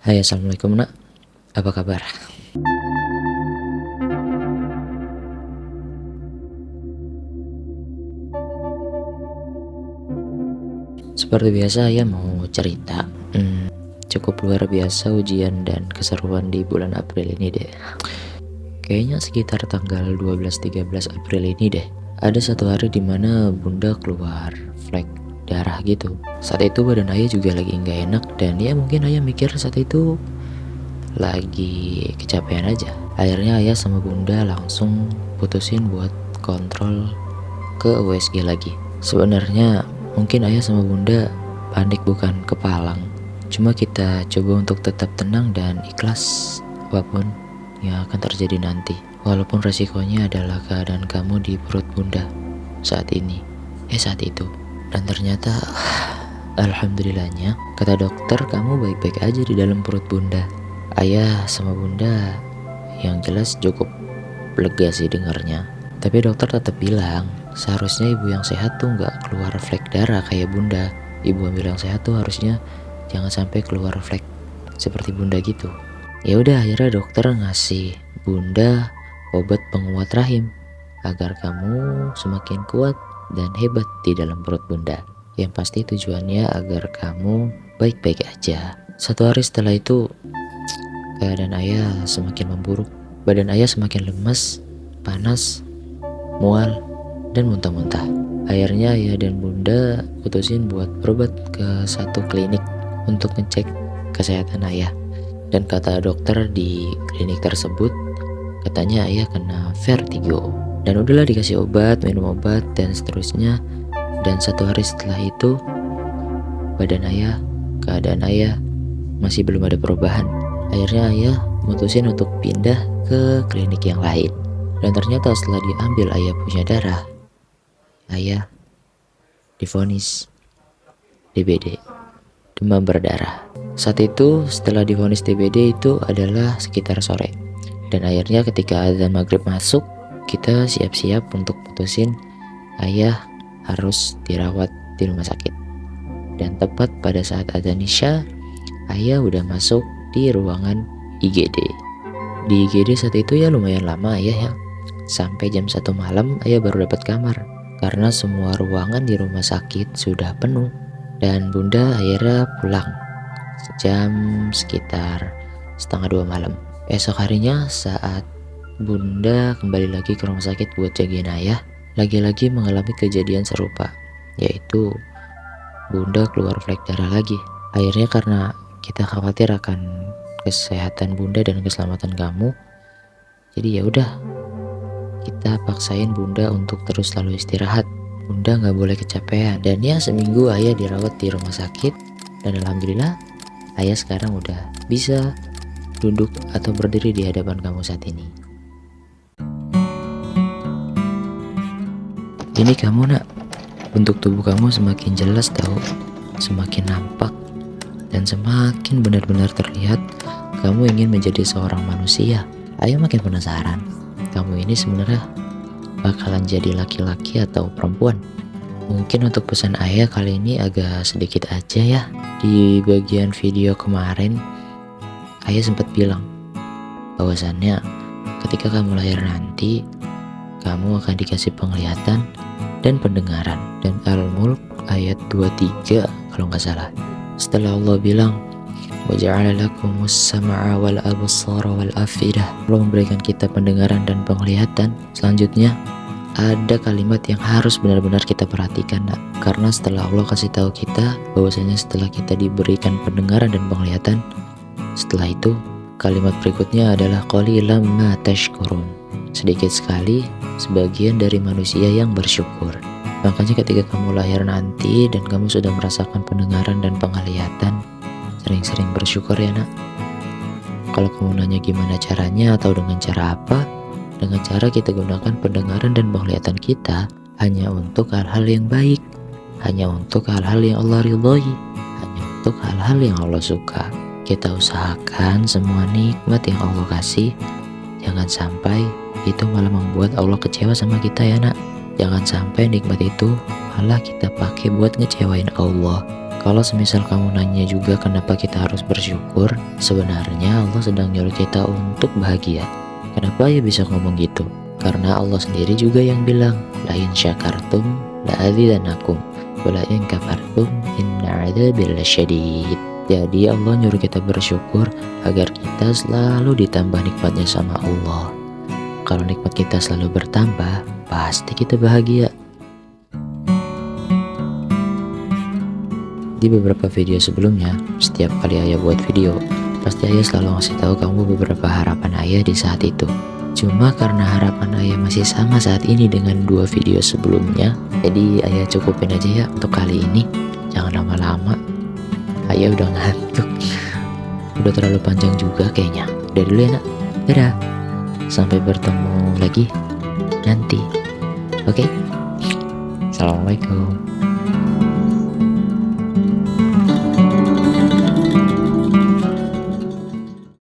Hai, assalamualaikum nak. Apa kabar? Seperti biasa, ayah mau cerita. Cukup luar biasa ujian dan keseruan di bulan April ini deh. Kayaknya sekitar tanggal 12-13 April ini deh. Ada satu hari dimana bunda keluar flek darah gitu. Saat itu badan ayah juga lagi nggak enak, dan ya mungkin ayah mikir saat itu lagi kecapean aja. Akhirnya ayah sama bunda langsung putusin buat kontrol ke USG lagi. Sebenarnya mungkin ayah sama bunda panik bukan kepalang. Cuma kita coba untuk tetap tenang dan ikhlas apapun yang akan terjadi nanti. Walaupun resikonya adalah keadaan kamu di perut bunda saat ini. Saat itu. Dan ternyata alhamdulillahnya kata dokter kamu baik-baik aja di dalam perut bunda. Ayah sama bunda yang jelas cukup lega sih dengarnya. Tapi dokter tetap bilang seharusnya ibu yang sehat tuh nggak keluar flek darah kayak bunda. Ibu hamil yang sehat tuh harusnya jangan sampai keluar flek seperti bunda gitu. Ya udah, akhirnya dokter ngasih bunda obat penguat rahim agar kamu semakin kuat dan hebat di dalam perut bunda. Yang pasti tujuannya agar kamu baik-baik aja. Satu hari setelah itu keadaan ayah semakin memburuk. Badan ayah semakin lemas, panas, mual, dan muntah-muntah. Akhirnya ayah dan bunda putusin buat berobat ke satu klinik untuk ngecek kesehatan ayah. Dan kata dokter di klinik tersebut, katanya ayah kena vertigo. Dan udahlah dikasih obat, minum obat, dan seterusnya. Dan satu hari setelah itu, keadaan ayah masih belum ada perubahan. Akhirnya ayah mutusin untuk pindah ke klinik yang lain. Dan ternyata setelah diambil ayah punya darah, ayah divonis DBD, demam berdarah. Saat itu setelah divonis DBD itu adalah sekitar sore. Dan akhirnya ketika azan maghrib masuk, kita siap-siap untuk putusin ayah harus dirawat di rumah sakit. Dan tepat pada saat azan isya, ayah udah masuk di ruangan IGD. Di IGD saat itu ya lumayan lama ayah ya. Sampai jam 1 malam ayah baru dapat kamar karena semua ruangan di rumah sakit sudah penuh. Dan bunda akhirnya pulang jam sekitar 1:30 malam. Esok harinya saat bunda kembali lagi ke rumah sakit buat jagain ayah, lagi-lagi mengalami kejadian serupa, yaitu bunda keluar flek darah lagi. Akhirnya karena kita khawatir akan kesehatan bunda dan keselamatan kamu, jadi ya udah, kita paksain bunda untuk terus selalu istirahat. Bunda nggak boleh kecapean. Dan ya seminggu ayah dirawat di rumah sakit. Dan alhamdulillah ayah sekarang udah bisa duduk atau berdiri di hadapan kamu saat ini. Ini kamu nak, bentuk tubuh kamu semakin jelas tahu, semakin nampak, dan semakin benar-benar terlihat kamu ingin menjadi seorang manusia. Ayah makin penasaran, kamu ini sebenarnya bakalan jadi laki-laki atau perempuan? Mungkin untuk pesan ayah kali ini agak sedikit aja ya. Di bagian video kemarin, ayah sempat bilang bahwasannya ketika kamu lahir nanti, kamu akan dikasih penglihatan dan pendengaran. Dan Al-Mulk ayat 23 kalau nggak salah. Setelah Allah bilang, وَجَعَلَ لَكُمُ السَّمْعَ وَالْأَبْصَارَ وَالْأَفْئِدَةَ, Allah memberikan kita pendengaran dan penglihatan. Selanjutnya ada kalimat yang harus benar-benar kita perhatikan nak. Karena setelah Allah kasih tahu kita bahwasanya setelah kita diberikan pendengaran dan penglihatan, setelah itu kalimat berikutnya adalah qalilan ma tashkurun, sedikit sekali sebagian dari manusia yang bersyukur. Makanya ketika kamu lahir nanti dan kamu sudah merasakan pendengaran dan penglihatan, sering-sering bersyukur ya nak. Kalau kamu nanya gimana caranya atau dengan cara apa, dengan cara kita gunakan pendengaran dan penglihatan kita hanya untuk hal-hal yang baik, hanya untuk hal-hal yang Allah ridhoi, hanya untuk hal-hal yang Allah suka. Kita usahakan semua nikmat yang Allah kasih, jangan sampai itu malah membuat Allah kecewa sama kita ya nak. Jangan sampai nikmat itu malah kita pakai buat ngecewain Allah. Kalau semisal kamu nanya juga kenapa kita harus bersyukur, sebenarnya Allah sedang nyuruh kita untuk bahagia. Kenapa ya bisa ngomong gitu? Karena Allah sendiri juga yang bilang, la in syakartum la azidannakum wa la in kafartum inna adzabi lasyadid. Jadi Allah nyuruh kita bersyukur agar kita selalu ditambah nikmatnya sama Allah. Kalau nikmat kita selalu bertambah, pasti kita bahagia. Di beberapa video sebelumnya, setiap kali ayah buat video, pasti ayah selalu ngasih tahu kamu beberapa harapan ayah di saat itu. Cuma karena harapan ayah masih sama saat ini dengan 2 video sebelumnya, jadi ayah cukupin aja ya untuk kali ini. Jangan lama-lama, ayah udah ngantuk. Udah terlalu panjang juga kayaknya. Udah dulu ya nak, dadah. Sampai bertemu lagi nanti. Oke? Assalamualaikum.